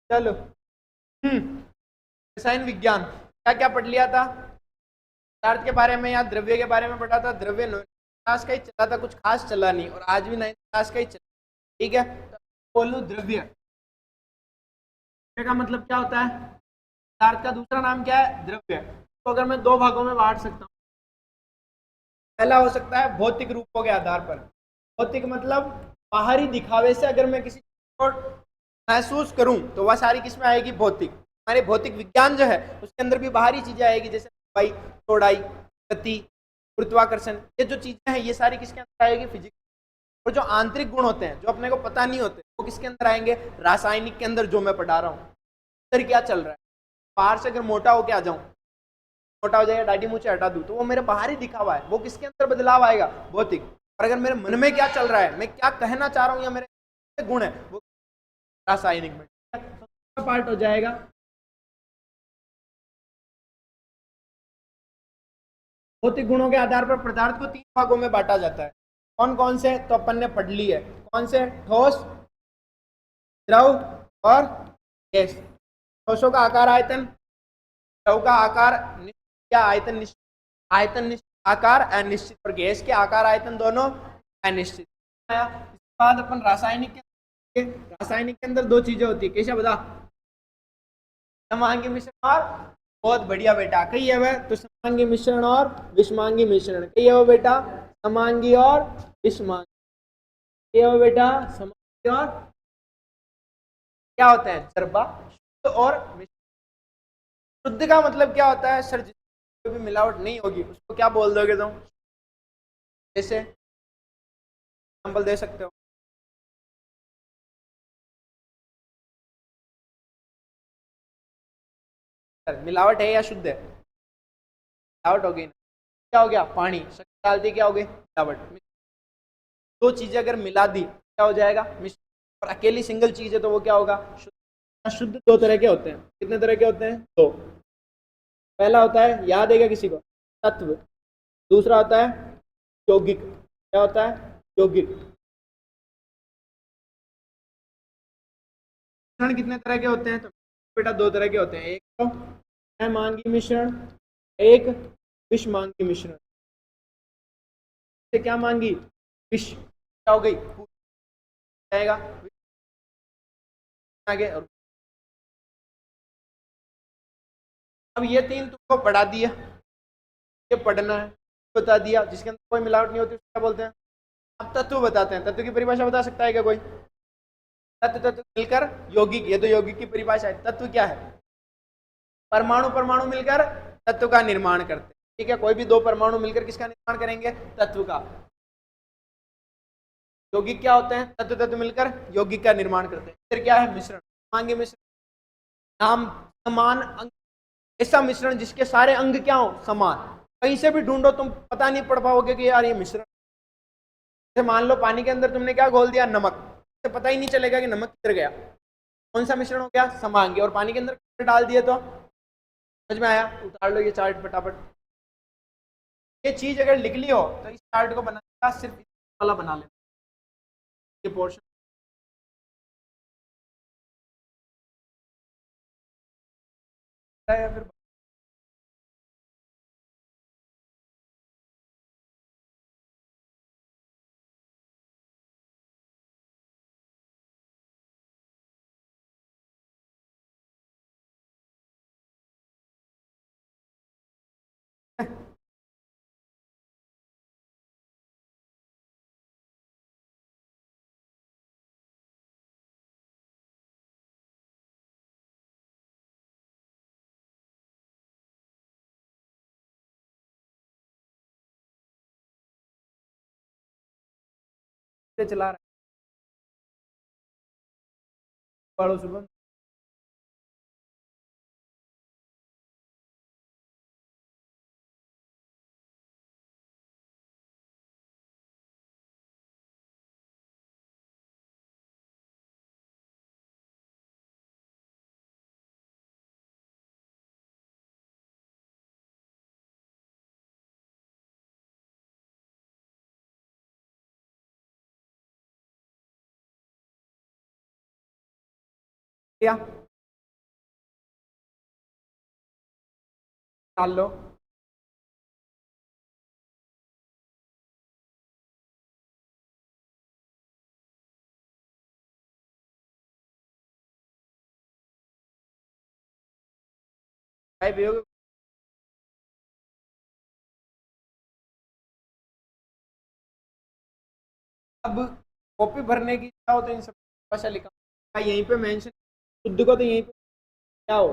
चलो। रसायन विज्ञान क्या क्या पढ़ लिया था? पदार्थ के बारे में या द्रव्य के बारे में पढ़ा था? द्रव्य 9वीं क्लास का ही चला था, कुछ खास चला नहीं, और आज भी 9वीं क्लास का ही चला। ठीक है, तो बोलो द्रव्य का मतलब क्या होता है? पदार्थ का दूसरा नाम क्या है? द्रव्य। तो अगर मैं दो भागों में बांट सकता हूँ, पहला हो सकता है भौतिक रूपों के आधार पर। भौतिक मतलब बाहरी दिखावे से अगर मैं किसी को महसूस करूं तो वह सारी किसमें आएगी? भौतिक। हमारे भौतिक विज्ञान जो है उसके अंदर भी बाहरी चीजें आएगी, जैसे लंबाई, चौड़ाई, गति, गुरुत्वाकर्षण, ये जो चीजें हैं ये सारी किसके अंदर आएगी? फिजिक्स। और जो आंतरिक गुण होते हैं जो अपने को पता नहीं होते वो किसके अंदर आएंगे? रासायनिक के अंदर, जो मैं पढ़ा रहा हूँ। अंदर क्या चल रहा है? बाहर से अगर मोटा होके आ जाऊं, मोटा हो जाएगा, दाढ़ी मूछें हटा दूं, तो वो मेरे बाहरी दिखावा है, वो किसके अंदर बदलाव आएगा? भौतिक। और अगर मेरे मन में क्या चल रहा है, मैं क्या कहना चाह रहा हूँ, या मेरे गुण है, वो रासायनिक में पार्ट हो जाएगा। भौतिक गुणों के आधार पर पदार्थ को तीन भागों में बांटा जाता है। कौन कौन से? तो अपन ने पढ़ ली है। कौन से? ठोस, द्रव और गैस। ठोसों का आकार आयतन, द्रव का आकार निश्चित या आयतन निश्चित, आयतन निश्चित, आकार अनिश्चित, और गैस के आकार आयतन दोनों अनिश्चित। इसके बाद अपन रासायनिक के अंदर दो चीजें होती है, कैसे बता? समांगी मिश्रण और, बहुत बढ़िया बेटा, कही है वह तो, समांगी मिश्रण और विषमांगी मिश्रण। कही है वो बेटा? समांगी और विषमांगी। कही है वो बेटा? समांगी और क्या होता है? जरबा। शुद्ध और शुद्ध का मतलब क्या होता है सर? जिसमें भी मिलावट नहीं होगी उसको क्या बोल दोगे तुम? जैसे एग्जाम्पल दे सकते हो? सर मिलावट है या शुद्ध है? मिलावट हो गई ना, क्या हो गया? पानी, शक्कर डाल दी, क्या हो गई? मिलावट। दो चीजें अगर मिला दी क्या हो जाएगा? मिश्रण। और अकेली सिंगल चीज है तो वो क्या होगा? शुद्ध। शुद्ध दो तरह के होते हैं। कितने तरह के होते हैं? दो। पहला होता है, याद है क्या किसी को? तत्व। दूसरा होता है यौगिक। क्या होता है? यौगिक। मिश्रण कितने तरह के होते हैं? तो बेटा दो तरह के होते हैं, एक तो अमांगी मिश्रण, एक विषमांगी मिश्रण। क्या मांगी? विष। क्या हो गई? जाएगा आगे। और अब ये तीन तुमको पढ़ा दिया, ये पढ़ना है, बता दिया, जिसके अंदर कोई मिलावट नहीं होती उसको क्या बोलते हैं? अब तत्व बताते हैं। तत्व की परिभाषा बता सकता है क्या कोई? तत्व तत्व मिलकर यौगिक, ये तो यौगिक की परिभाषा है। तत्व क्या है? परमाणु परमाणु मिलकर तत्व का निर्माण करते हैं। ठीक है, कोई भी दो परमाणु मिलकर किसका निर्माण करेंगे? तत्व का। यौगिक क्या होते हैं? तत्व तत्व मिलकर यौगिक का निर्माण करते हैं। फिर क्या है? मिश्रण। मांगे मिश्रण, नाम समान अंग, ऐसा मिश्रण जिसके सारे अंग क्या हो? समान। कहीं से भी ढूंढो तुम पता नहीं पड़ पाओगे कि यार ये मिश्रण। जैसे मान लो पानी के अंदर तुमने क्या घोल दिया? नमक। तो पता ही नहीं चलेगा कि नमक किधर गया। कौन सा मिश्रण हो गया? समांगी। और पानी के अंदर डाल दिए तो समझ में आया? उतार लो ये चार्ट फटाफट। ये चीज अगर लिख ली हो तो इस चार्ट को बनाने का सिर्फ वाला बना लेना, ये पोर्शन। या फिर चला रहा है पढ़ो सुबह। डाल लो। चाय पियोगे? अब कॉपी भरने की इच्छा हो तो इन सब भाषा लिखा यहीं पे मेंशन, शुद्ध को तो यहीं पे क्या हो,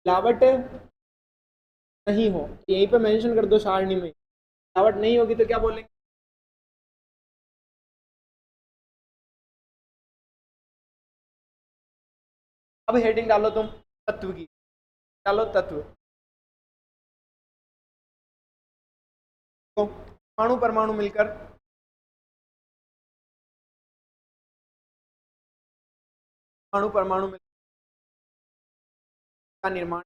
मिलावट नहीं हो तो यहीं पे मेंशन कर दो सारणी में, मिलावट नहीं होगी तो क्या बोलेंगे? अब हेडिंग डालो तुम तत्व की, डालो तत्व। तो परमाणु परमाणु मिलकर परमाणु परमाणु मिलकर का निर्माण।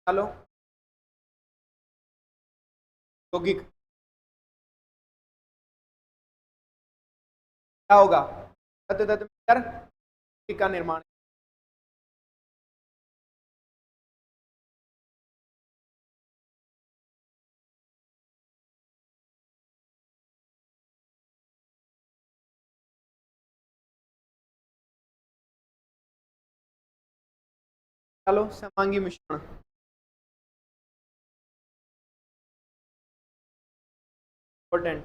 डालो यौगिक, क्या होगा? तत्व तत्व मिलकर यौगिक का निर्माण। चलो समांगी मिश्रण इंपॉर्टेंट।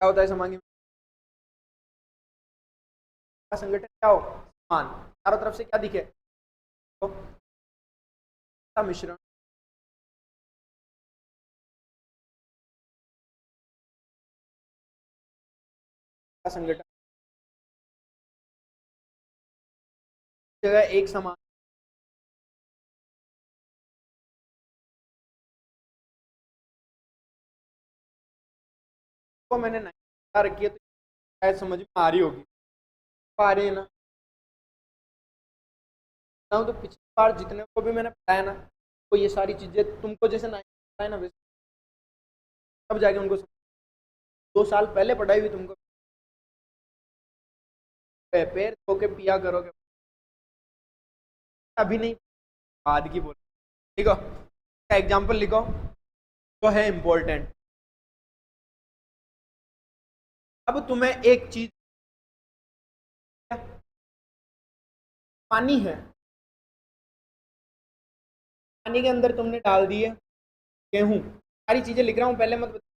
क्या होता है समांगी का संगठन? क्या हो? समान, चारों तरफ से क्या दिखे? तो का मिश्रण का संगठन जगह एक समान। को मैंने नहीं बता रखी है तो शायद समझ में आ रही होगी, आ रही है ना? तो पिछली बार जितने को भी मैंने पढ़ाया ना, तो ये सारी चीजें तुमको जैसे नहीं पढ़ाया ना वैसे तब जाके उनको 2 साल पहले पढ़ाई हुई तुमको, पैर धो के पिया करोगे, अभी नहीं, बाद की बोल। ठीक है, का एग्जाम्पल लिखो तो है इंपॉर्टेंट। अब तुम्हें एक चीज, पानी है, पानी के अंदर तुमने डाल दिए गेहूं, सारी चीजें लिख रहा हूं पहले मत बता।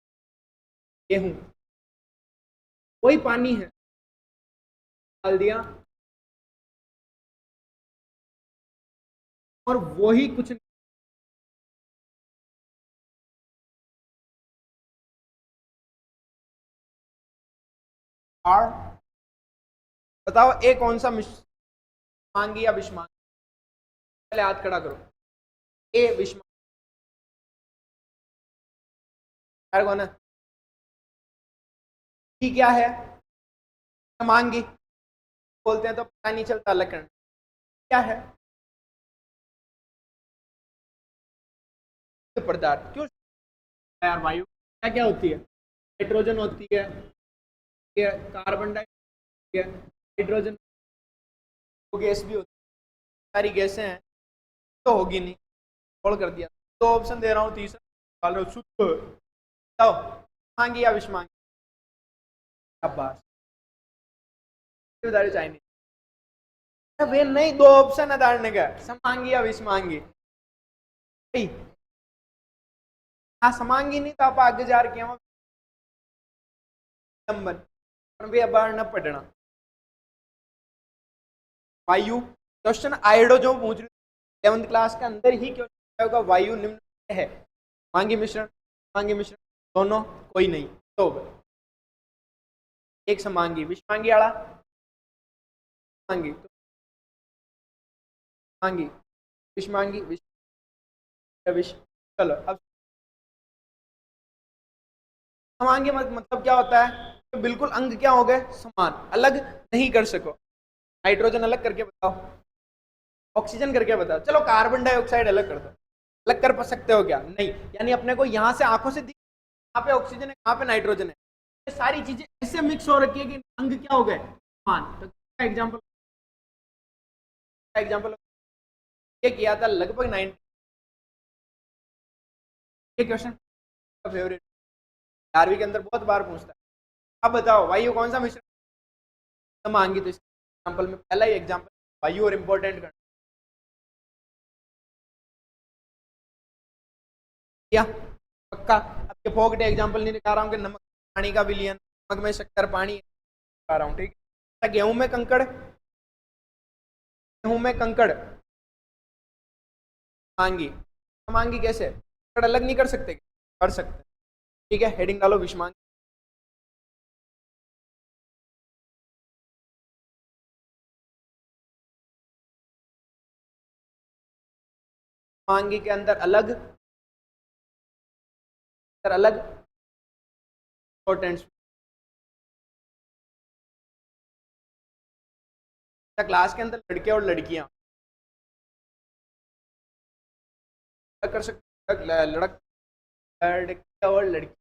गेहूं, वही पानी है, डाल दिया, और वही कुछ और बताओ ए कौन सा मांगी या विषमांगी? पहले हाथ खड़ा करो। ए विषमांगी कौन है? ई क्या है? समांगी बोलते हैं तो पता नहीं चलता लक्षण क्या है। पदार्थ क्यों यार? वायु क्या क्या होती है? हाइड्रोजन होती है, कार्बन डाइऑक्साइड है, हाइड्रोजन गैस भी होती है, सारी गैसें हैं तो होगी नहीं, छोड़ कर दिया। तो ऑप्शन दे रहा हूँ, तीसरा डालो शुद्ध। बताओ मांगी या विषमांगी? शाबाश, चाइनीज वे नहीं, दो ऑप्शन है डालने का, समांगी या विषमांगी। हाँ समांगी नहीं तो आप आगे जा रहे हैं नंबर भी अब न पढ़ना। वायु क्वेश्चन आयोडो जो पूछ रही 11th क्लास के अंदर ही क्वेश्चन होगा, वायु निम्न है, मांगी मिश्रण, मांगी मिश्रण दोनों कोई नहीं, तो एक समांगी विषमांगी आड़ा मांगी तो मांगी विषमांगी विष विष। चलो अब समांगी मतलब क्या होता है? तो बिल्कुल अंग क्या हो गए? समान, अलग नहीं कर सको। नाइट्रोजन अलग करके बताओ, ऑक्सीजन करके बताओ, चलो कार्बन डाइऑक्साइड अलग कर दो, अलग कर सकते हो क्या? नहीं, यानी अपने को यहां से आंखों से दिख, कहाँ पे ऑक्सीजन है, कहाँ पे नाइट्रोजन है, ये सारी चीजें ऐसे मिक्स हो रखी है कि अंग क्या हो गए, मान। तो एग्जाम्पल, एग्जाम्पल ये किया था लगभग 90, ये क्वेश्चन फेवरेट, 11वीं के अंदर बहुत बार पूछता है। अब बताओ वायु कौन सा मिश्रण मांगी, तो इसके एग्जाम्पल में पहला ही एग्जाम्पल वायु और इंपॉर्टेंट करना क्या पक्का। अब ये फोकटे एग्जाम्पल नहीं दिखा रहा हूँ कि नमक पानी का विलयन, नमक में शक्कर पानी दिखा रहा हूँ, ठीक है। गेहूं में कंकड़, गेहूं में कंकड़ मांगी, मांगी कैसे, कंकड़ अलग नहीं कर सकते, कर सकते, ठीक है। हेडिंग डालो विषमांगी, मांगी के अंदर अलग, अलग इंपॉर्टेंट। क्लास के अंदर लड़के और लड़कियां कर सकते, लड़क, लड़के और लड़की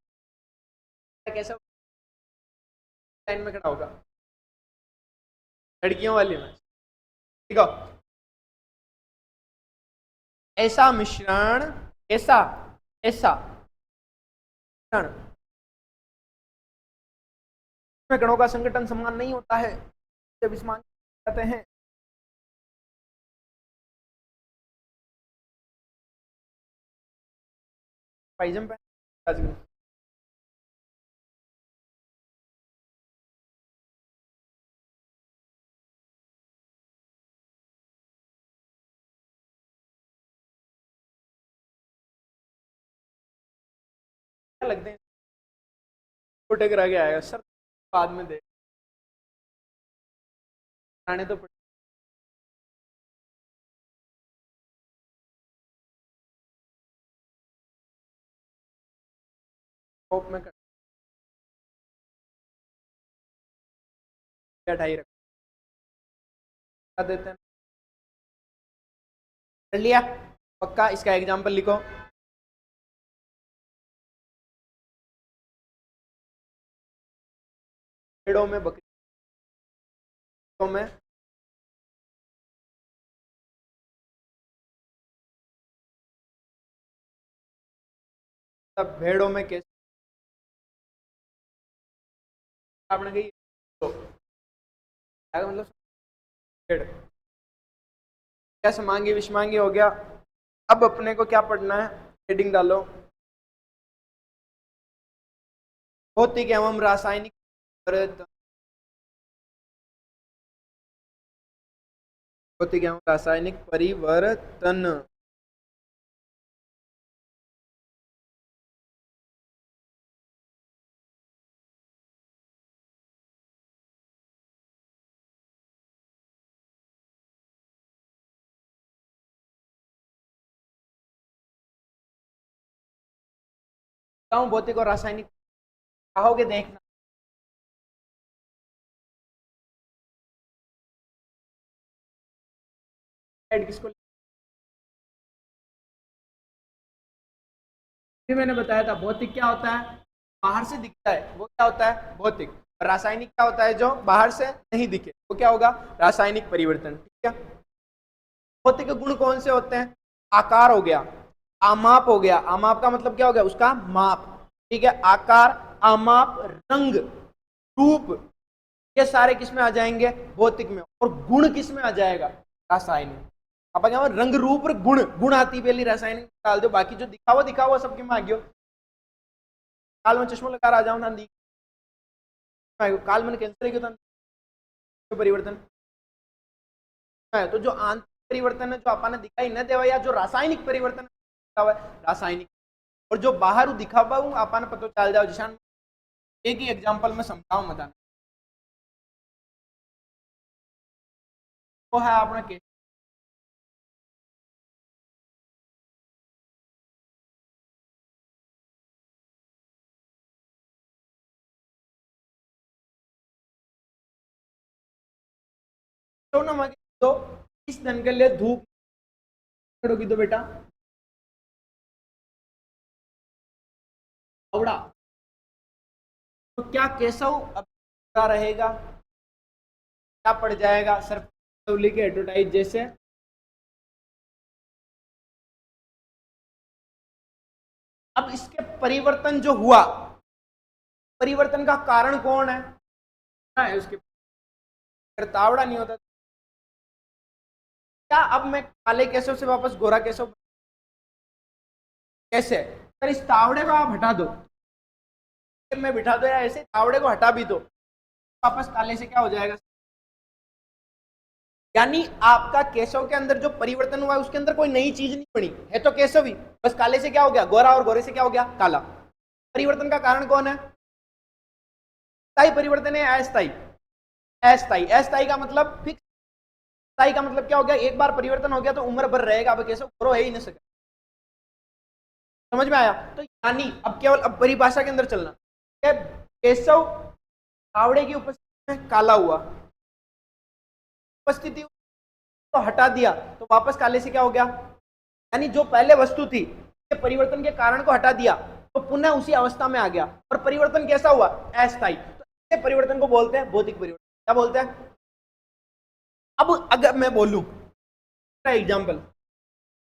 कैसा लाइन में खड़ा होगा, लड़कियों वाली में, ठीक है। ऐसा मिश्रण, ऐसा, ऐसा मिश्रण में गणों का संगठन समान नहीं होता है, जब इस मान कहते हैं। पाइजम पहन, क्या लगते हैं छोटे करा के आएगा सर, बाद में दे आने तो होप में कर ढाई रखा देते हैं, कर लिया पक्का। इसका एग्जाम्पल लिखो, भेड़ों में, बकरियों में, तब भेड़ों में कैसे आपने कही तो मतलब भेड़ क्या समांगी विषमांगी हो गया। अब अपने को क्या पढ़ना है, हेडिंग डालो भौतिक एवं रासायनिक परिवर्तन, भौतिक एवं रासायनिक परिवर्तन। भौतिक और रासायनिक कहोगे देखना, किसको भी मैंने बताया था। भौतिक क्या होता है, बाहर से दिखता है, वो क्या होता है भौतिक। रासायनिक क्या होता है, जो बाहर से नहीं दिखे, वो क्या होगा, रासायनिक परिवर्तन, ठीक है। भौतिक गुण कौन से होते हैं, आकार हो गया, आमाप हो गया, आमाप का मतलब क्या हो गया, उसका माप, ठीक है। आकार, आमाप, रंग, रूप, ये सारे किस में आ जाएंगे, भौतिक में। और गुण किस में आ जाएगा, रासायनिक। अब क्या रंग रूप और गुण, गुण आती पहली, रासायनिक डाल दो, बाकी जो दिखा हुआ सबके में आ गयो। काल में चश्मा लगा आ जाओ ना, काल में कैंसर है परिवर्तन है, तो जो आंतरिक परिवर्तन है जो अपन दिखाई न देवा, या जो रासायनिक परिवर्तन है रासायनिक, और जो बाहर दिखा हुआ अपन पता चल जाओ जिसान। एक ही एग्जांपल में समझाऊं मत, वो है अपना केस तो ना मगे तो इस धन के लिए धूप होगी तो बेटा फावड़ा। तो क्या केशव अब रहेगा, क्या पड़ जाएगा सर के एडवर्टाइज जैसे। अब इसके परिवर्तन जो हुआ, परिवर्तन का कारण कौन है उसके, अगर तावड़ा नहीं होता क्या अब मैं काले केशव से वापस गोरा केशव कैसे। सर इस तावड़े को आप हटा दो, में बिठा दो या ऐसे तावड़े को हटा भी दो, वापस काले से क्या हो जाएगा। यानी आपका केशव के अंदर जो परिवर्तन हुआ है उसके अंदर कोई नई चीज नहीं बनी है, तो केशव ही बस काले से क्या हो गया गोरा, और गोरे से क्या हो गया काला। परिवर्तन का कारण कौन है, स्थायी परिवर्तन है अस्थायी। अस्थायी, अस्थायी का मतलब फिक्स, स्थायी का मतलब क्या हो गया, एक बार परिवर्तन हो गया तो उम्र भर रहेगा, अब केशव गोरो है ही नहीं सके। समझ में आया। तो यानी अब केवल अब परिभाषा के अंदर चलना, केशव तावड़े की उपस्थिति में काला हुआ, उपस्थिति तो हटा दिया तो वापस काले से क्या हो गया। यानी जो पहले वस्तु थी के परिवर्तन के कारण को हटा दिया तो पुनः उसी अवस्था में आ गया, और परिवर्तन कैसा हुआ अस्थायी। तो इस परिवर्तन को बोलते हैं भौतिक परिवर्तन। क्या बोलते हैं। अब अगर मैं बोलूं एग्जाम्पल,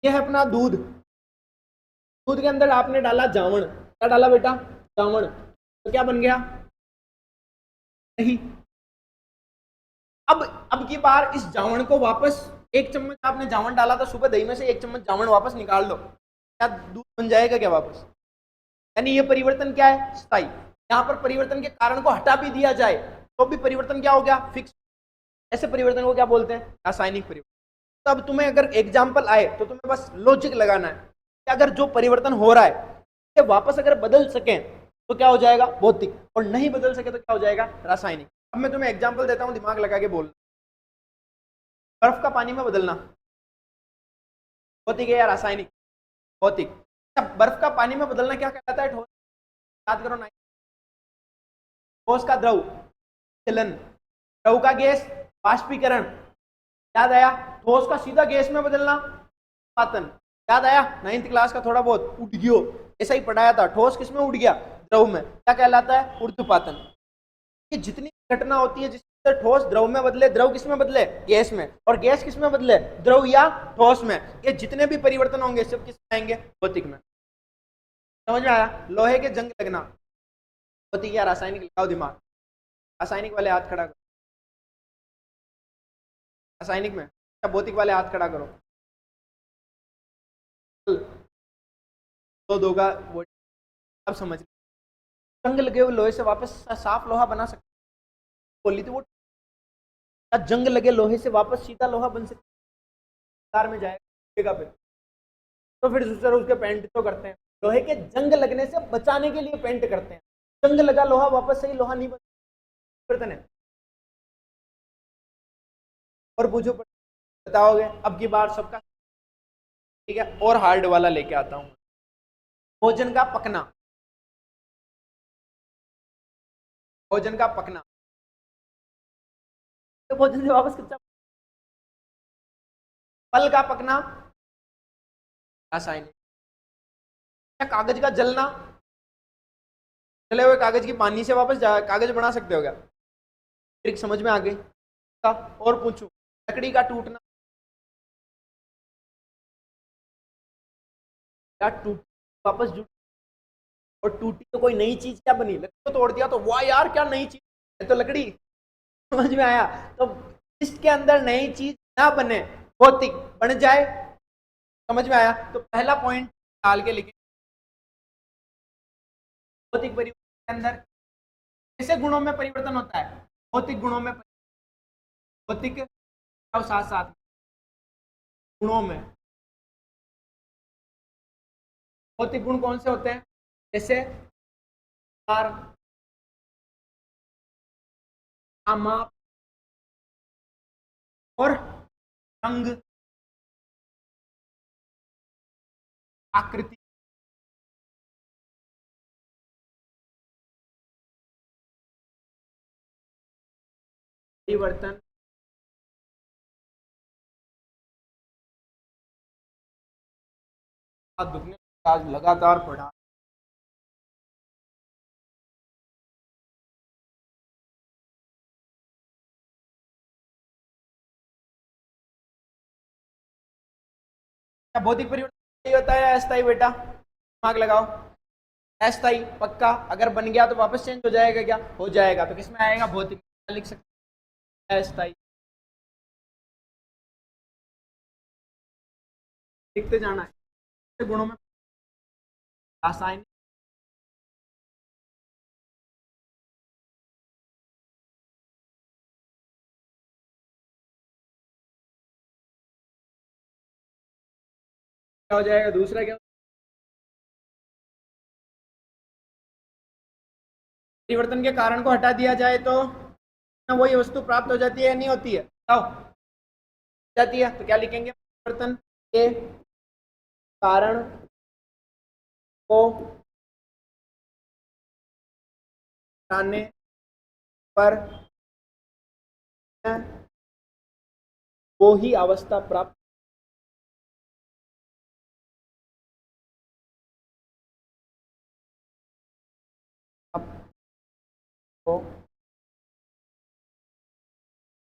यह है अपना दूध, दूध के अंदर आपने डाला जावण, क्या डाला बेटा जावण, तो क्या बन गया नहीं। अब की बार इस जावण को वापस, एक चम्मच आपने जावण डाला था सुबह दही में से, एक चम्मच जावण वापस निकाल लो, क्या दूध बन जाएगा क्या वापस। यानी ये परिवर्तन क्या है स्थायी। यहां पर परिवर्तन के कारण को हटा भी दिया जाए तो भी परिवर्तन क्या हो गया फिक्स। ऐसे परिवर्तन को क्या बोलते हैं रासायनिक परिवर्तन। तो अब तुम्हें अगर एग्जाम्पल आए तो तुम्हें बस लॉजिक लगाना है कि अगर जो परिवर्तन हो रहा है वापस अगर बदल सके तो क्या हो जाएगा भौतिक, और नहीं बदल सके तो क्या हो जाएगा रासायनिक। अब मैं तुम्हें एग्जाम्पल देता हूं, दिमाग लगा के बोल। बर्फ का पानी में बदलना भौतिक है या रासायनिक, भौतिक। बर्फ का पानी में बदलना क्या कहलाता है, ठोस, याद करो ना, ठोस का द्रव चलन, द्रव का गैस वाष्पीकरण, याद आया। ठोस का सीधा गैस में बदलना पातन, याद आया, 9th क्लास का थोड़ा बहुत उठ गयो, ऐसा ही पढ़ाया था। ठोस किस में उड़ गया द्रव में, क्या कहलाता है ऊर्ध्वपातन। ये जितनी घटना होती है जिससे ठोस द्रव में बदले, द्रव किस में बदले गैस में, और गैस किस में बदले द्रव या ठोस में, ये जितने भी परिवर्तन होंगे सब किस में आएंगे भौतिक में। समझ में आया। लोहे के जंग लगना भौतिक या रासायनिक, लगाओ दिमाग। रासायनिक वाले हाथ खड़ा करो, रासायनिक में, या भौतिक वाले हाथ खड़ा करो। दो का वो, अब समझ, जंग लगे हुए लोहे से वापस साफ लोहा बना सकते, बोली थी वो, जंग लगे लोहे से वापस सीधा लोहा बन सकता में जाएगा फिर, तो फिर दूसरा उसके पेंट तो करते हैं, लोहे के जंग लगने से बचाने के लिए पेंट करते हैं। जंग लगा लोहा वापस सही लोहा नहीं बन है। और पूछो बताओगे अब की बार सबका, ठीक है, और हार्ड वाला लेके आता हूं। भोजन का पकना, भोजन का पकना, तो भोजन से वापस कच्चा, फल का पकना रासायनिक, कागज का जलना, जले हुए कागज की पानी से वापस कागज बना सकते हो क्या, ट्रिक समझ में आ गई। और पूछूं, लकड़ी का टूटना, या टूट वापस जुट, और टूटी तो कोई नई चीज क्या बनी, लकड़ी को तोड़ दिया तो वाह यार क्या नई चीज है, तो लकड़ी। समझ में आया। तो इसके अंदर नई चीज ना बने, भौतिक बन जाए। समझ में आया। तो पहला पॉइंट डाल के लिखे, भौतिक परिवर्तन के अंदर कैसे गुणों में परिवर्तन होता है, भौतिक गुणों में, भौतिक और साथ साथ गुणों में। भौतिक गुण कौन से होते हैं, जैसे माप और रंग, आकृति, परिवर्तन हाथ दुखने लगा, आज लगातार पढ़ा। क्या भौतिक परिवर्तन होता है या अस्थायी बेटा? दिमाग लगाओ। अस्थायी पक्का, अगर बन गया तो वापस चेंज हो जाएगा क्या? हो जाएगा। तो किसमें आएगा? भौतिक। लिख सकते हैं अस्थायी, लिखते जाना है गुणों में। रासायनिक, क्या हो जाएगा? दूसरा क्या? परिवर्तन के कारण को हटा दिया जाए तो वही वस्तु प्राप्त हो जाती है या नहीं होती है? बताओ। जाती है। तो क्या लिखेंगे? परिवर्तन के कारण को हटाने पर वो ही अवस्था प्राप्त हो।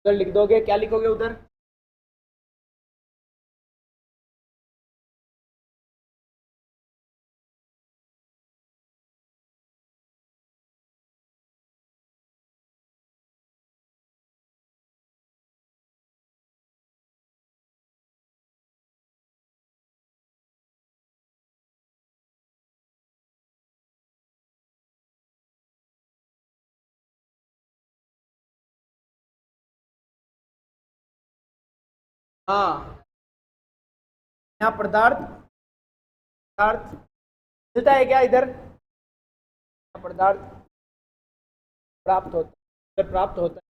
उधर लिख दोगे, क्या लिखोगे उधर? हाँ, यहाँ पदार्थ पदार्थ मिलता है क्या इधर? पदार्थ प्राप्त होता है, प्राप्त होता है।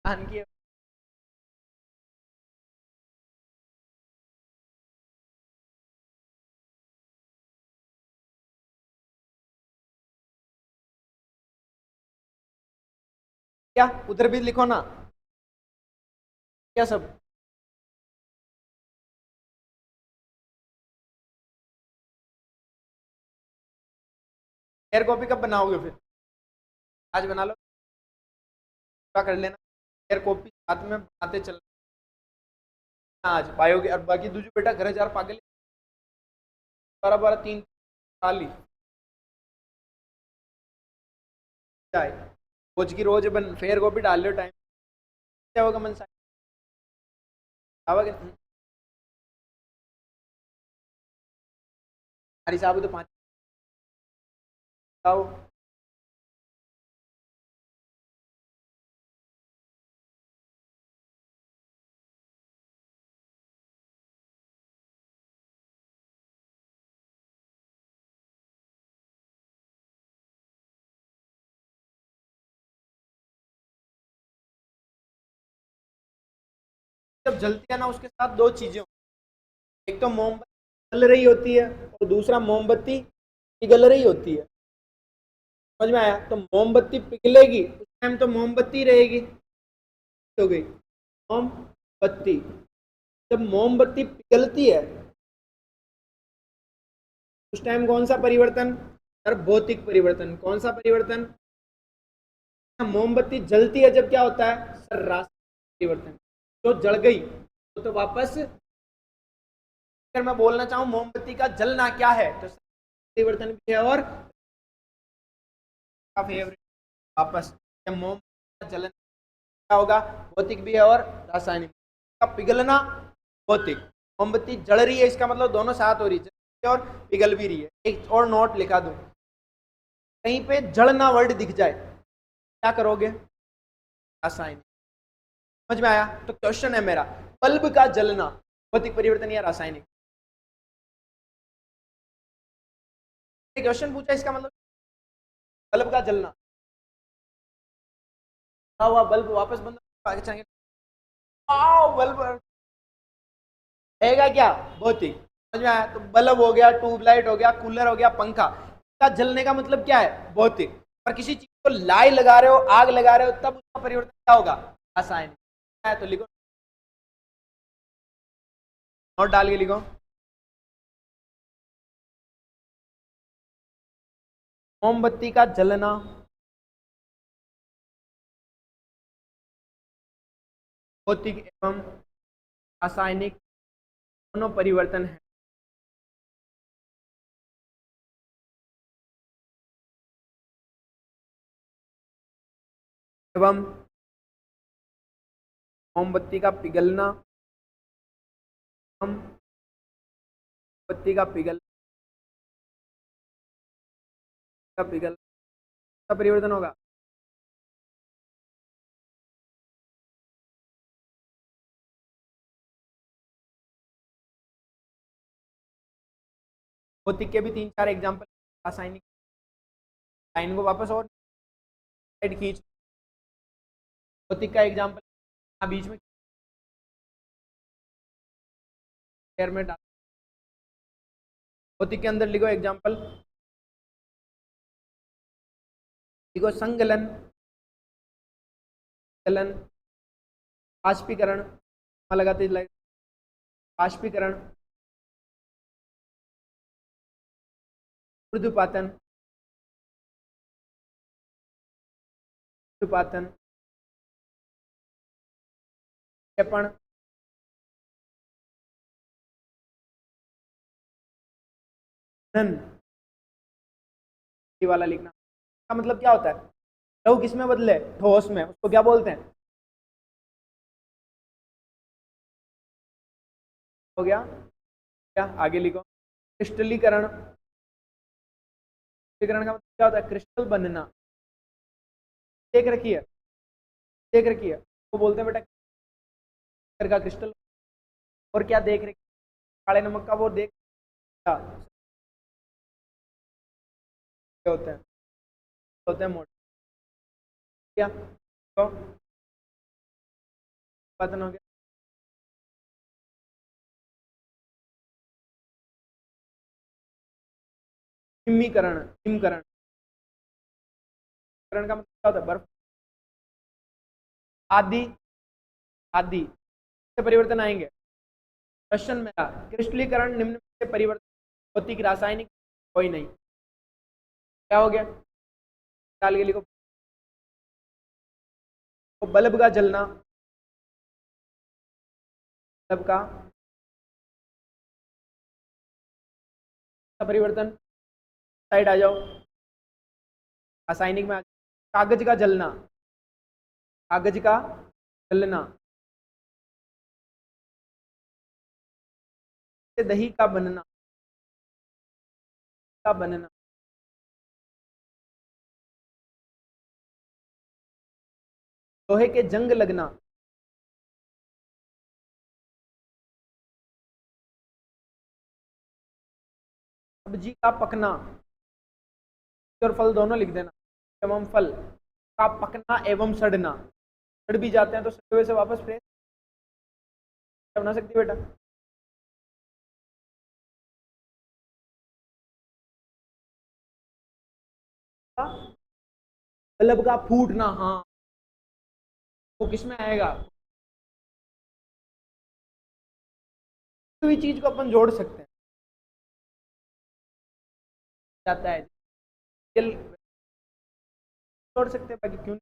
धान की क्या? उधर भी लिखो ना। क्या सब? एयर कॉपी कब बनाओगे फिर? आज बना लो, पूरा कर लेना। एयर कॉपी साथ में बनाते चलना आज पाओगे। और बाकी दूसरी बेटा घर हजार पागल, 12 12 3 40 जाए। रोज की रोज बन फेयर कॉपी डाल लो, टाइम क्या होगा? मन साहब हमारी साहब तो 5 आओ। जब जलती है ना, उसके साथ दो चीजें होती हैं। एक तो मोमबत्ती जल रही होती है और दूसरा मोमबत्ती पिघल रही होती है। समझ में आया? तो मोमबत्ती पिघलेगी उस टाइम तो मोमबत्ती रहेगी। हो गई मोमबत्ती। जब मोमबत्ती पिघलती है उस टाइम कौन सा परिवर्तन? सर भौतिक परिवर्तन। कौन सा परिवर्तन? मोमबत्ती जलती है जब क्या होता है? सर रासायनिक परिवर्तन। तो जल गई तो वापस, अगर मैं बोलना चाहूं मोमबत्ती का जलना क्या है तो परिवर्तन भी है। और फेवरेट वापस मोमबत्ती का जलन क्या होगा? भौतिक भी है और रासायनिक। का पिघलना भौतिक। मोमबत्ती जल रही है इसका मतलब दोनों साथ हो रही है और पिघल भी रही है। एक और नोट लिखा दूं, कहीं पे जड़ना वर्ड दिख जाए क्या करोगे? रासायनिक। समझ में आया? तो क्वेश्चन है मेरा, बल्ब का जलना भौतिक परिवर्तन या रासायनिक? क्वेश्चन पूछा, इसका मतलब बल्ब का जलना, हुआ बल्ब वापस बंद, आगे चलेंगे। बल्ब रहेगा क्या? भौतिक। समझ में आया? तो बल्ब हो गया, ट्यूबलाइट हो गया, कूलर हो गया, पंखा, इसका जलने का मतलब क्या है? भौतिक। पर किसी चीज को लाई लगा रहे हो, आग लगा रहे हो, तब उसका परिवर्तन क्या होगा? रासायनिक। तो लिखो, नोट डाल के लिखो, मोमबत्ती का जलना भौतिक एवं रासायनिक दोनों परिवर्तन है। एवं मोमबत्ती का पिघलना, हम मोमबत्ती का पिघल का परिवर्तन होगा। भौतिक के भी 3-4 एग्जाम्पल, रासायनिक। लाइन को वापस और साइड खींच। भौतिक का एग्जाम्पल बीच में एयर में डाल। भौतिक के अंदर लिखो एग्जाम्पल, लिखो संगलन, गलन, बाष्पीकरण, लगाते बाष्पीकरण, ऊर्ध्वपातन, ऊर्ध्वपातन, क्षेपण, ये वाला लिखना। का मतलब क्या होता है? लहू किस में बदले? ठोस में, उसको क्या बोलते हैं? हो गया क्या? आगे लिखो, क्रिस्टलीकरण। क्रिस्टलीकरण का मतलब क्या होता है? क्रिस्टल बनना। देख रखी है, देख रखी है, वो बोलते हैं बेटा का क्रिस्टल। और क्या देख रखी? काले नमक का वो देख क्या होते हैं? होते हैं मोटे। क्या तो पतन हो गया। हिमीकरण, हिमकरण, करण का मतलब क्या होता है? बर्फ। आदि, आदि से परिवर्तन आएंगे। प्रश्न मेरा, क्रिस्टलीकरण निम्न में से परिवर्तन भौतिक रासायनिक कोई नहीं। क्या हो गया? डाल के लिखो, तो बल्ब का जलना, बल्ब का परिवर्तन। साइड आ जाओ, रासायनिक में आ जाओ। कागज का जलना, कागज का जलना, दही का बनना, का बनना, लोहे के जंग लगना, सब्जी का पकना, और फल दोनों लिख देना, एवं फल का पकना एवं सड़ना। सड़ भी जाते हैं तो सड़े हुए से वापस फ्रेश बना सकती है बेटा। बल्ब का फूटना, हाँ, वो किस में आएगा? कोई चीज को अपन जोड़ सकते हैं, जाता है जल जोड़ सकते हैं, बाकी क्यों?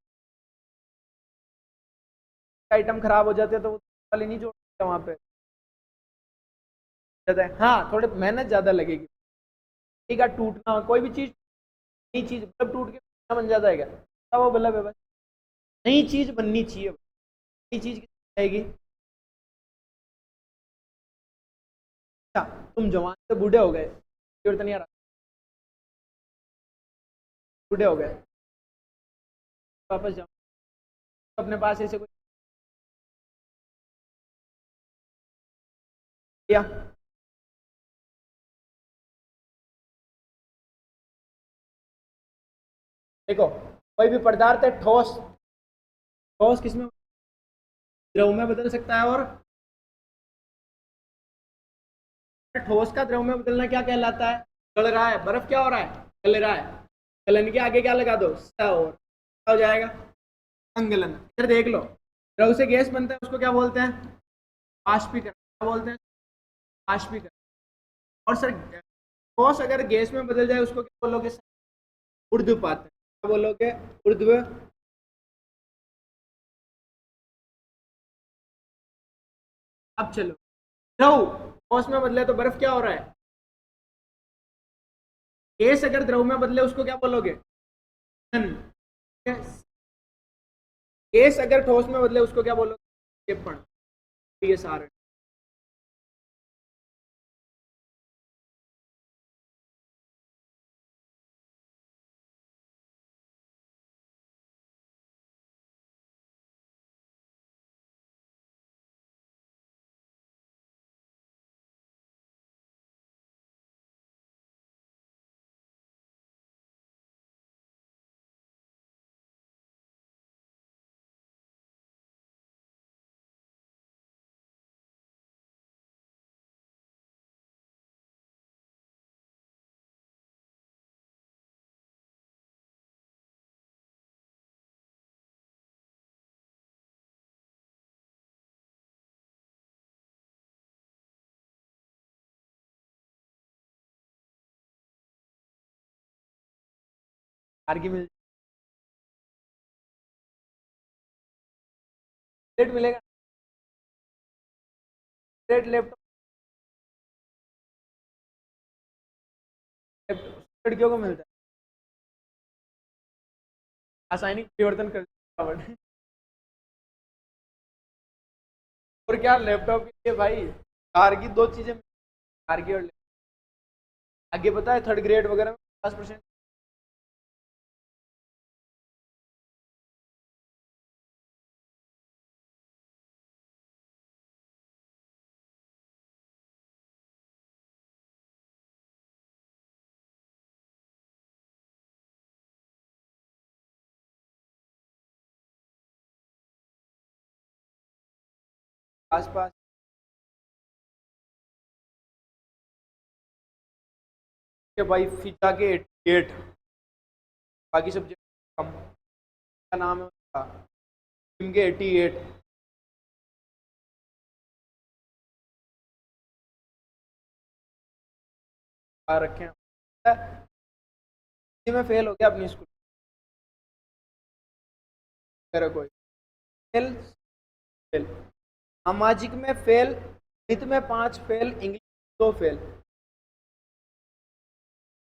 आइटम खराब हो जाते हैं तो वो वाले नहीं जोड़ सकते वहां पे। जाता है, हाँ, थोड़े मेहनत ज्यादा लगेगी। ठीक है, टूटना, कोई भी चीज, नई चीज बल्ब टूट के नया बन जाता है क्या? तब वो बल्ब है बस। नई चीज बननी चाहिए, नई चीज कितनी आएगी? अच्छा, तुम जवान से बूढ़े हो गए, जरूरत नहीं आ रहा, बूढ़े हो गए, वापस जाओ, तो अपने पास ऐसे कोई किया। देखो, कोई भी पदार्थ है ठोस, ठोस किसमें? द्रव में बदल सकता है, और ठोस का द्रव में बदलना क्या कहलाता है? गल रहा है। बर्फ क्या हो रहा है? गल रहा है। गलन के आगे क्या लगा दो? स, और क्या हो जाएगा? संगलन। फिर देख लो, द्रव से गैस बनता है उसको क्या बोलते हैं? बाष्पीकरण। क्या बोलते हैं? बाष्पीकरण। और सर ठोस अगर गैस में बदल जाए उसको क्या बोलोगे? ऊर्ध्वपातन। क्या बोलोगे? ऊर्ध्व। अब चलो, द्रव ठोस में बदले तो बर्फ क्या हो रहा है? गैस अगर द्रव में बदले उसको क्या बोलोगे? गैस अगर ठोस में बदले उसको क्या बोलोगे? क्षेपण। ये सारे आर्ग्यूमेंट मिलेगा। लैपटॉप लड़कियों को मिलता है। रासायनिक परिवर्तन कर और क्या लैपटॉप के लिए भाई कार की दो चीजें, कार की और आगे पता है थर्ड ग्रेड वगैरह में 50%। आसपास के भाई फीता के 88, बाकी सब्जेक्ट कम। का नाम है उसका, टीम के 88 रखे हैं। में फेल हो गया अपनी स्कूल मेरा कोई फेल। फेल सामाजिक में फेल, गणित में 5 फेल, इंग्लिश 2 फेल।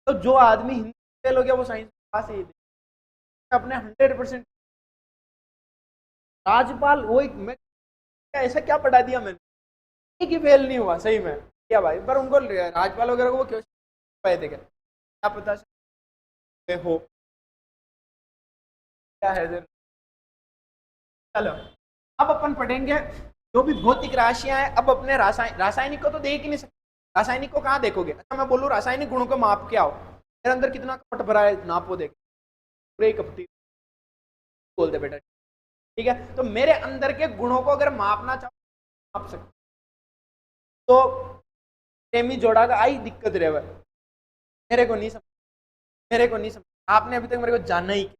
तो जो आदमी हिंदी फेल हो गया वो साइंस पास ही अपने 100%। राज्यपाल वो मैं ऐसा क्या पढ़ा दिया मैंने कि फेल नहीं हुआ सही में क्या भाई, पर उनको राज्यपाल वगैरह को वो क्वेश्चन पाए थे क्या पता हो क्या है इधर। चलो, अब अपन पढ़ेंगे जो भी भौतिक राशियां हैं। अब अपने रासायनिक को तो देख ही नहीं सकते। रासायनिक को कहाँ देखोगे? अच्छा मैं बोलूँ रासायनिक गुणों को माप के आओ, मेरे अंदर कितना कपट भरा है नापो, देख पूरे कपटी बोलते बेटा। ठीक है, तो मेरे अंदर के गुणों को अगर मापना चाहो माप सकते। तो प्रेमी जोड़ा का आई दिक्कत रहे मेरे को नहीं समझ, मेरे को नहीं समझ। आपने अभी तक मेरे को जानना ही,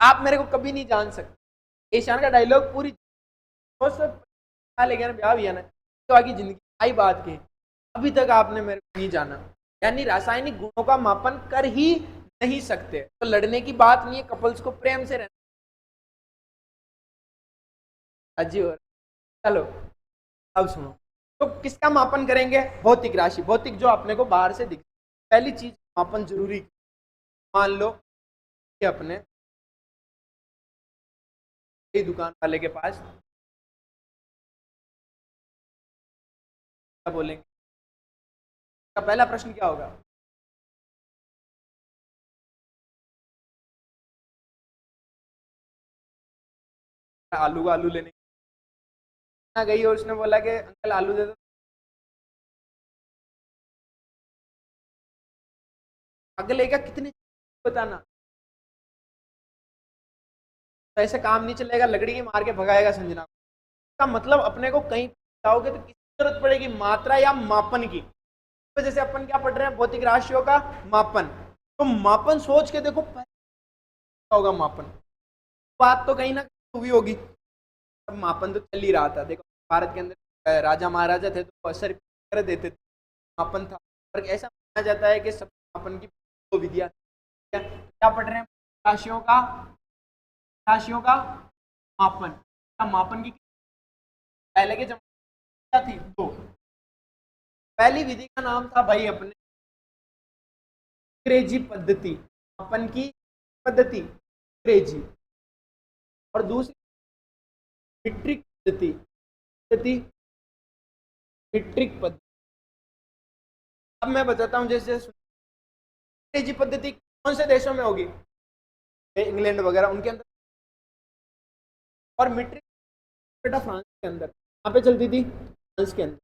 आप मेरे को कभी नहीं जान सकते। ईशान का डायलॉग पूरी लेकिन ब्याह भी है ना तो आगे जिंदगी आई बात की, अभी तक आपने मेरे को नहीं जाना। यानी रासायनिक गुणों का मापन कर ही नहीं सकते। तो लड़ने की बात नहीं है, कपल्स को प्रेम से रहना। अजी और चलो अब सुनो, तो किसका मापन करेंगे? भौतिक राशि, भौतिक जो अपने को बाहर से दिख। पहली चीज मापन जरूरी, मान लो कि अपने दुकान वाले के पास क्या बोलेंगे? का पहला प्रश्न क्या होगा? आलू आलू लेने गई और उसने बोला कि अंकल आलू दे दो। अगले का कितने बताना, तो ऐसे काम नहीं चलेगा। लकड़ी की मार के भगाएगा संजना का मतलब अपने को कहीं जाओगे तो जरूरत पड़ेगी मात्रा या मापन की। तो जैसे अपन क्या पढ़ रहे हैं, भौतिक राशियों का मापन, तो मापन सोच के देखो क्या होगा मापन, बात तो कहीं ना कहीं हुई होगी। अब मापन तो चल ही रहा था, देखो भारत के अंदर राजा महाराजा थे तो असर कर देते थे, मापन था। और ऐसा माना जाता है कि सब मापन की दो विधियां क्या पढ़ रहे हैं, राशियों का, राशियों का मापन। मापन की पहले के जमाने क्या थी, दो। पहली विधि का नाम था भाई अपने अंग्रेजी पद्धति, मापन की पद्धति अंग्रेजी, और दूसरी मीट्रिक पद्धति, पद्धति मीट्रिक पद्धति। अब मैं बताता हूं, जैसे अंग्रेजी पद्धति कौन से देशों में होगी, इंग्लैंड वगैरह उनके अंदर, और मीट्रिक बेटा फ्रांस के अंदर, कहां पे चलती थी, फ्रांस के अंदर।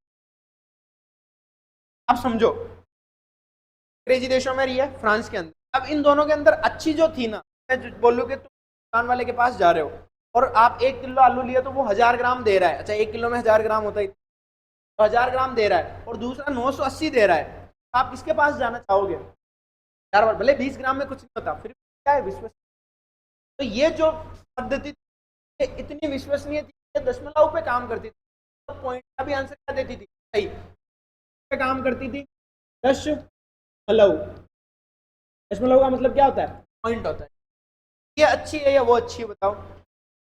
अब समझो अंग्रेजी देशों में रही है, फ्रांस के अंदर। अब इन दोनों के अंदर अच्छी जो थी ना, मैं बोलूँ कि तुम दुकान वाले के पास जा रहे हो और आप 1 किलो आलू लिए तो वो 1000 ग्राम दे रहा है, अच्छा 1 किलो में 1000 ग्राम होता है तो 1000 ग्राम दे रहा है, और दूसरा 980 दे रहा है, आप इसके पास जाना चाहोगे, चार बार भले 20 ग्राम में कुछ नहीं होता, फिर क्या है विश्वसनीय। तो ये जो पद्धति इतनी विश्वसनीय थी, ये दशमलव पे काम करती थी, तो पॉइंट का भी आंसर क्या देती थी, सही पे काम करती थी, दशमलव। दशमलव का मतलब क्या होता है, पॉइंट होता है। ये अच्छी है या वो अच्छी है, बताओ,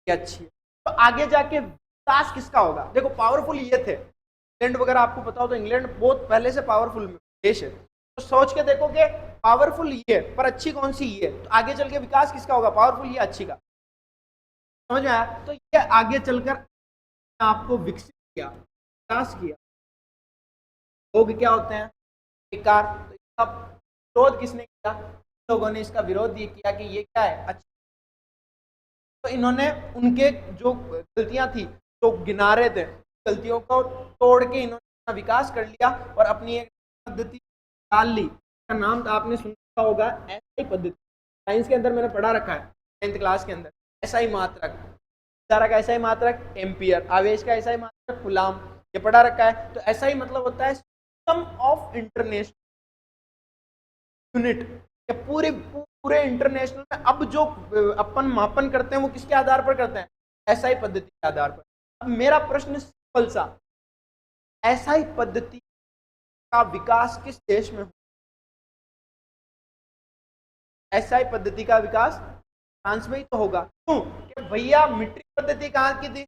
ये अच्छी है। तो आगे जाके विकास किसका होगा, देखो पावरफुल ये थे, इंग्लैंड वगैरह आपको पता हो तो इंग्लैंड बहुत पहले से पावरफुल देश है, तो सोच के देखो कि पावरफुल ये पर अच्छी कौन सी ये, तो आगे चल के विकास किसका होगा, पावरफुल या अच्छी का, समझ में आया। तो ये आगे चलकर आपको विकसित किया, विकास किया। लोग क्या होते हैं, विकार, तो इसका विरोध किसने किया, लोगों ने इसका विरोध ये किया कि ये क्या है, अच्छा। तो इन्होंने उनके जो गलतियां थी, जो गिना रहे थे, गलतियों को तोड़ के इन्होंने विकास कर लिया और अपनी एक पद्धति डाल ली, का नाम आपने सुना होगा एसआई पद्धति। साइंस के अंदर मैंने पढ़ा रखा है 10th क्लास के अंदर, एसआई मात्रक, धारा का एसआई मात्रक एम्पियर, आवेश का एसआई मात्रक गुलाम, ये पढ़ा रखा है। तो एसआई मतलब होता है सिस्टम ऑफ इंटरनेशनल यूनिट, या पूरे पूरे इंटरनेशनल में अब जो अपन मापन करते हैं वो किसके आधार पर करते हैं, एसआई पद्धति के आधार पर। अब मेरा प्रश्न सिंपल सा, एसआई पद्धति का विकास किस देश में, एसआई पद्धति का विकास फ्रांस में ही तो होगा, क्यों कि भैया मीट्रिक पद्धति कहाँ की थी,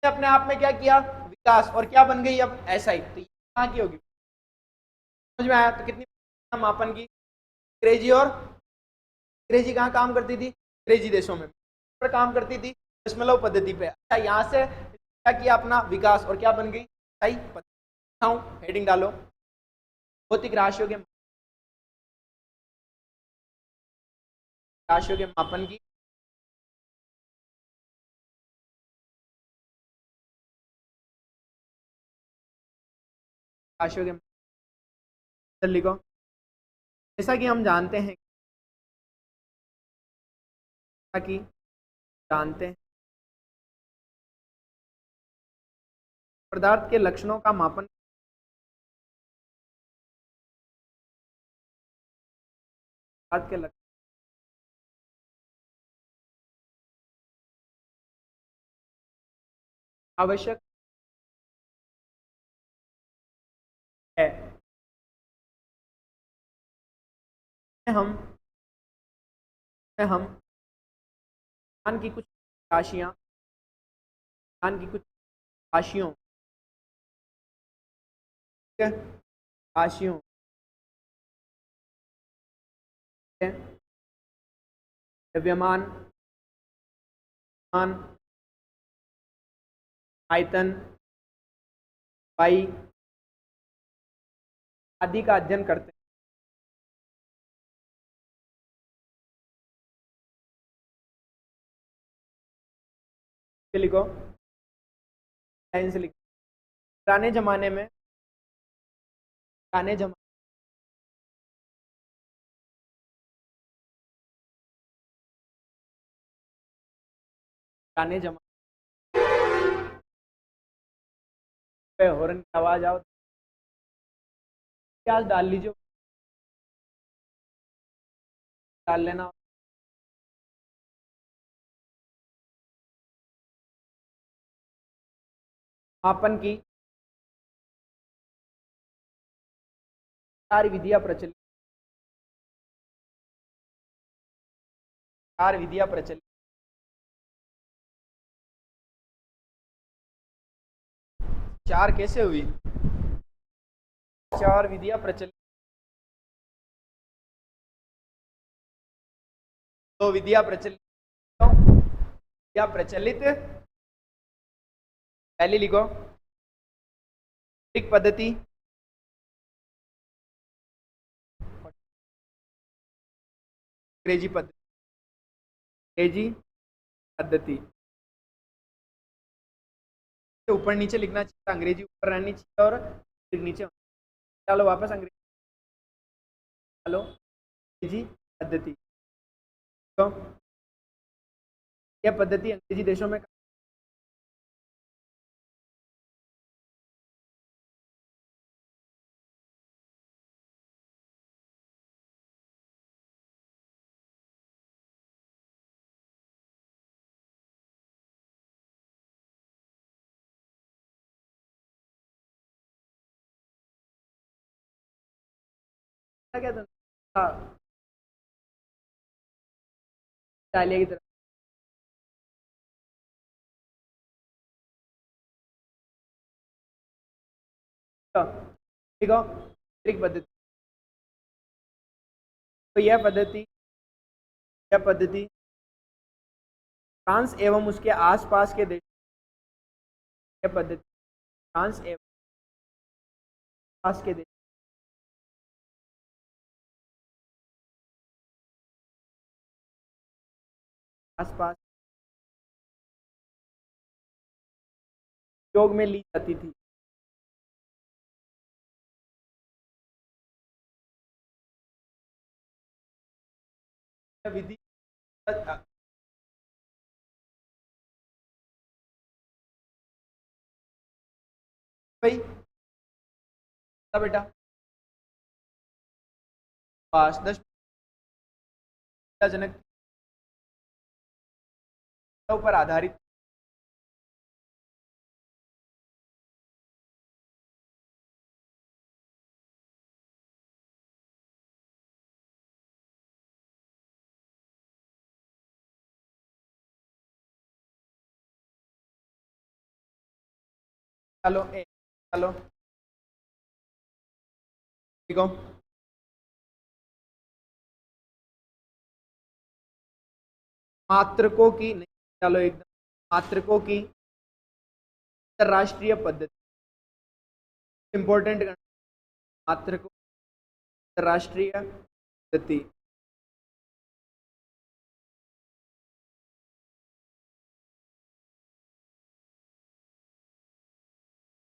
अपने आप में क्या किया, विकास, और क्या बन गई अब एसआई, तो कहाँ की होगी, समझ में आया। तो कितनी मापन की, अंग्रेजी, और अंग्रेजी कहाँ काम करती थी, अंग्रेजी देशों में पर काम करती थी, दशमलव पद्धति पे। अच्छा यहाँ से क्या किया अपना विकास, और क्या बन गई, सही पद्धति। हेडिंग डालो, भौतिक राशियों के, राशियों के मापन की, राशियों के लिखो। जैसा कि हम जानते हैं, कि जानते हैं पदार्थ के लक्षणों का मापन, पदार्थ के लक्षण आवश्यक है, हम ज्ञान की कुछ राशियां, ज्ञान की कुछ राशियों, ठीक है, राशियों है, द्रव्यमान, मान, आयतन, पाई आदि का अध्ययन करते हैं, लिखो, लाइन से लिखो। पुराने जमाने में, पुराने जमाने पुराने जमाने हॉर्न की आवाज आओ, प्याज डाल लीजिए, डाल लेना। मापन की 4 विधियां प्रचलित, 4 विधियां प्रचलित। 4 कैसे हुई? 4 विधियां प्रचलित, 2 विधियां प्रचलित, विधियां प्रचलित। पहली लिखो ट्रिक पद्धति, अंग्रेजी पद्धति, अंग्रेजी पद्धति। ऊपर नीचे लिखना चाहिए, अंग्रेजी ऊपर रहनी चाहिए और नीचे। चलो वापस अंग्रेजी, चलो अंग्रेजी पद्धति। तो यह पद्धति अंग्रेजी देशों में क्या था? हाँ, डालिए की तरफ। ठीक है, ट्रिक पद्धति। तो यह पद्धति फ्रांस एवं उसके आसपास के देश, यह पद्धति फ्रांस एवं आसपास के देश, आसपास उपयोग में ली जाती थी। यह विधि भाई बेटा पास 10 जनक पर आधारित। चलो चलो ठीक हो, मात्रकों की नहीं, चलो एकदम मात्रकों की अंतरराष्ट्रीय पद्धति, इंपॉर्टेंट मात्रकों अंतरराष्ट्रीय पद्धति।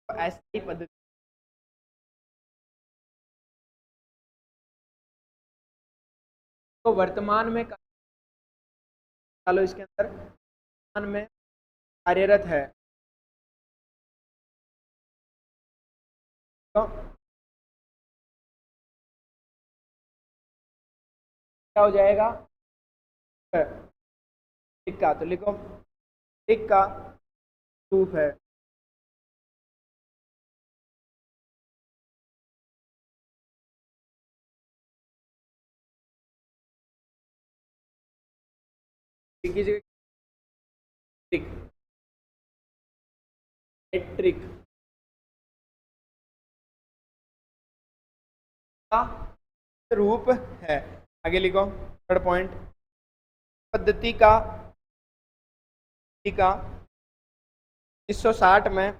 तो ऐसी पद्धति तो वर्तमान में, चलो इसके अंदर वर्तमान में कार्यरत है। तो क्या हो जाएगा? टिक्का, तो लिखो टिक्का सूप है। टिक्की जगह ट्रिक, ट्रिक का रूप है। आगे लिखो थर्ड पॉइंट, पद्धति का 1960 में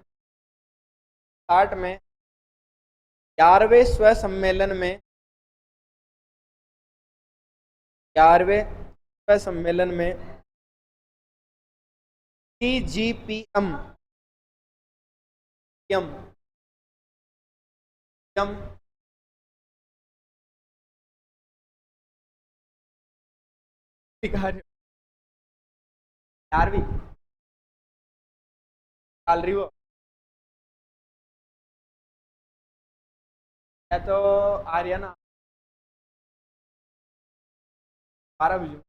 11वें स्व सम्मेलन में 11वें स्व सम्मेलन में CGPM यम यम 11वीं डाल रही हो या तो आर्यन 12 बजे।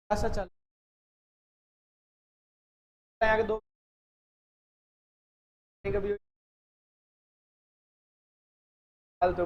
ऐसा चल रहा है कि दो कभी तो